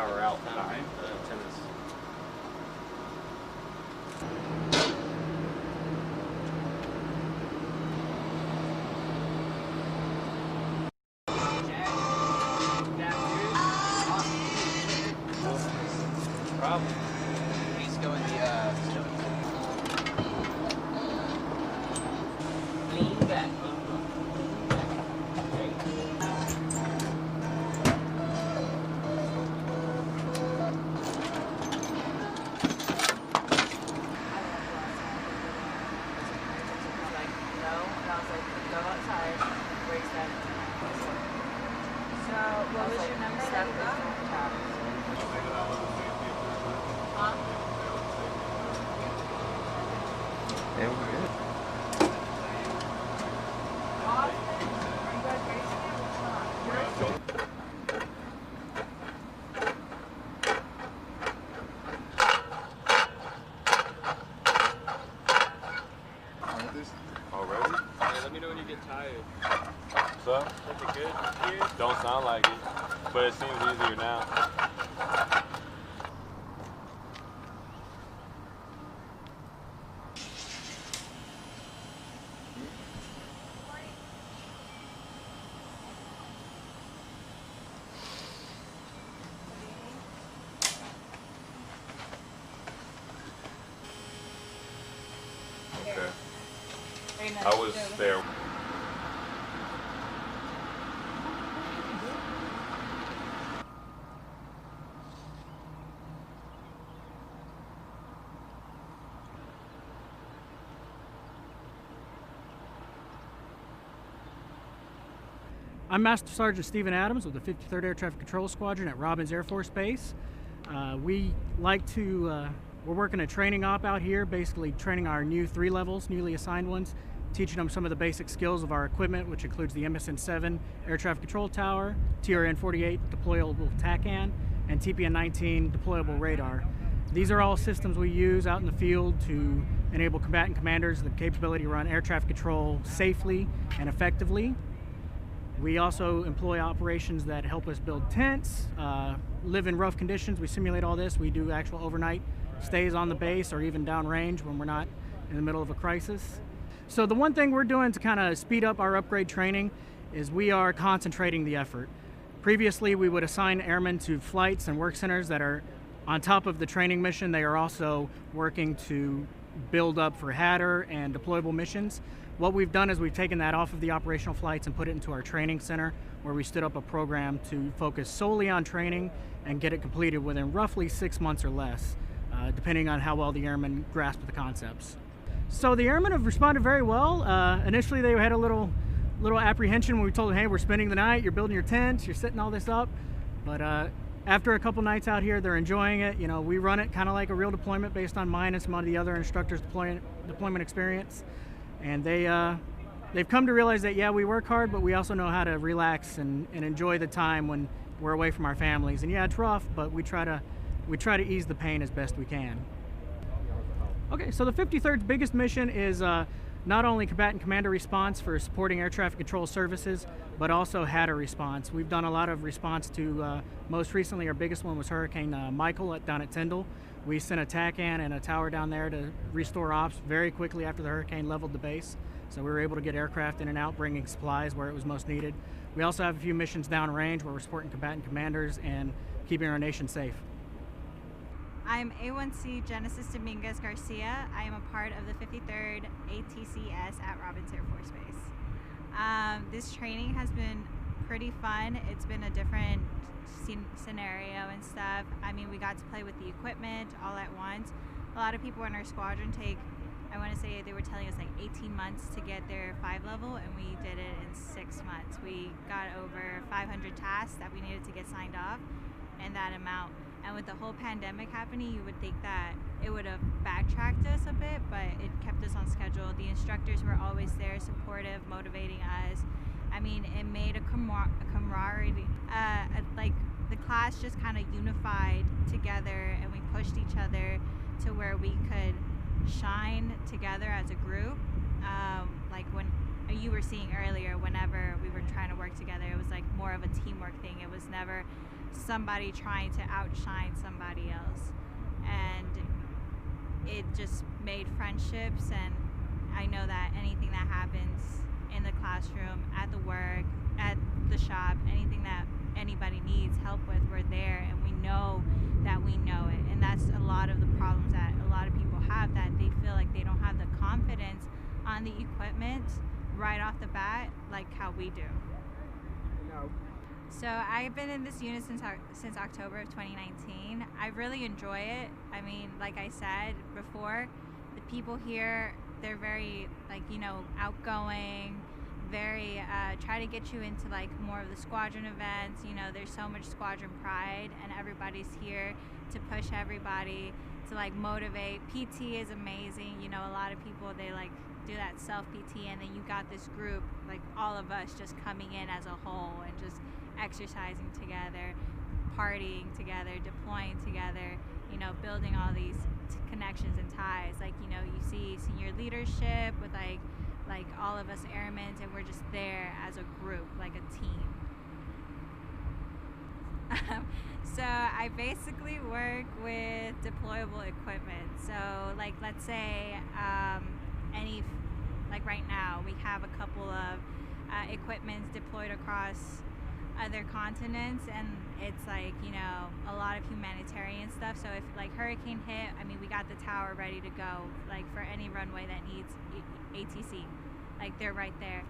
power out behind the antennas. Problem. He's going the Lean back. What was your number? Huh? Yeah, we're good. Already? Yeah, let me know when you get tired. What's up? Is it good here? Don't sound like it, but it seems easier now. Okay. I was there. I'm Master Sergeant Stephen Adams with the 53rd Air Traffic Control Squadron at Robins Air Force Base. We're working a training op out here, basically training our new 3 levels, newly assigned ones, teaching them some of the basic skills of our equipment, which includes the MSN-7 Air Traffic Control Tower, TRN-48 deployable TACAN, and TPN-19 deployable radar. These are all systems we use out in the field to enable combatant commanders the capability to run air traffic control safely and effectively. We also employ operations that help us build tents, live in rough conditions. We simulate all this. We do actual overnight stays on the base or even downrange when we're not in the middle of a crisis. So the one thing we're doing to kind of speed up our upgrade training is we are concentrating the effort. Previously, we would assign airmen to flights and work centers that are on top of the training mission. They are also working to build up for Hatter and deployable missions. What we've done is we've taken that off of the operational flights and put it into our training center, where we stood up a program to focus solely on training and get it completed within roughly 6 months or less, depending on how well the airmen grasp the concepts. So the airmen have responded very well. Initially they had a little apprehension when we told them, hey, we're spending the night, you're building your tents, you're setting all this up. But after a couple nights out here, they're enjoying it. You know, we run it kind of like a real deployment based on mine and some of the other instructors' deployment experience. And they've come to realize that, yeah, we work hard, but we also know how to relax and enjoy the time when we're away from our families. And yeah, it's rough, but we try to ease the pain as best we can. Okay, so the 53rd's biggest mission is not only combatant commander response for supporting air traffic control services, but also Hatter response. We've done a lot of response to, most recently our biggest one was Hurricane Michael down at Tyndall. We sent a TACAN and a tower down there to restore ops very quickly after the hurricane leveled the base. So we were able to get aircraft in and out, bringing supplies where it was most needed. We also have a few missions downrange where we're supporting combatant commanders and keeping our nation safe. I'm A1C Genesis Dominguez Garcia. I am a part of the 53rd ATCS at Robins Air Force Base. This training has been pretty fun. It's been a different scenario and stuff. I mean, we got to play with the equipment all at once. A lot of people in our squadron take, I want to say they were telling us like 18 months to get their 5 level, and we did it in 6 months. We got over 500 tasks that we needed to get signed off, and that amount. And with the whole pandemic happening, you would think that it would have backtracked us a bit, but it kept us on schedule. The instructors were always there, supportive, motivating us. I mean, it made a camaraderie, like the class just kind of unified together, and we pushed each other to where we could shine together as a group. Like when you were seeing earlier, whenever we were trying to work together, it was like more of a teamwork thing. It was never somebody trying to outshine somebody else. And it just made friendships, and I know that anything that happens in the classroom, at the work, at the shop, anything that anybody needs help with, we're there, and we know that we know it. And that's a lot of the problems that a lot of people have, that they feel like they don't have the confidence on the equipment right off the bat like how we do. So I've been in this unit since October of 2019. I really enjoy it. I mean, like I said before, the people here, they're very, like, you know, outgoing, very try to get you into like more of the squadron events. You know, there's so much squadron pride, and everybody's here to push everybody, to like motivate. PT is amazing. You know, a lot of people, they like do that self PT, and then you got this group, like all of us just coming in as a whole and just exercising together, partying together, deploying together, you know, building all these connections and ties. Like, you know, you see senior leadership with like all of us airmen, and we're just there as a group, like a team. So I basically work with deployable equipment. So like, let's say like right now we have a couple of equipments deployed across other continents, and it's like, you know, a lot of humanitarian stuff. So if like hurricane hit, I mean, we got the tower ready to go, like for any runway that needs ATC, like they're right there.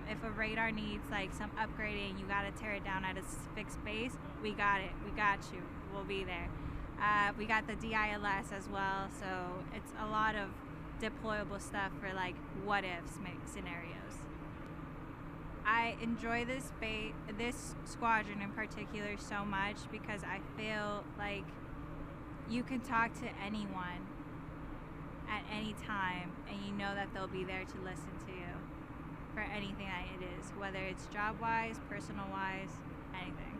If a radar needs like some upgrading, you got to tear it down at a fixed base, we got it, we got you, we'll be there. We got the DILS as well, so it's a lot of deployable stuff for like what if scenarios. I enjoy this squadron in particular so much because I feel like you can talk to anyone at any time, and you know that they'll be there to listen to you for anything that it is, whether it's job-wise, personal-wise, anything.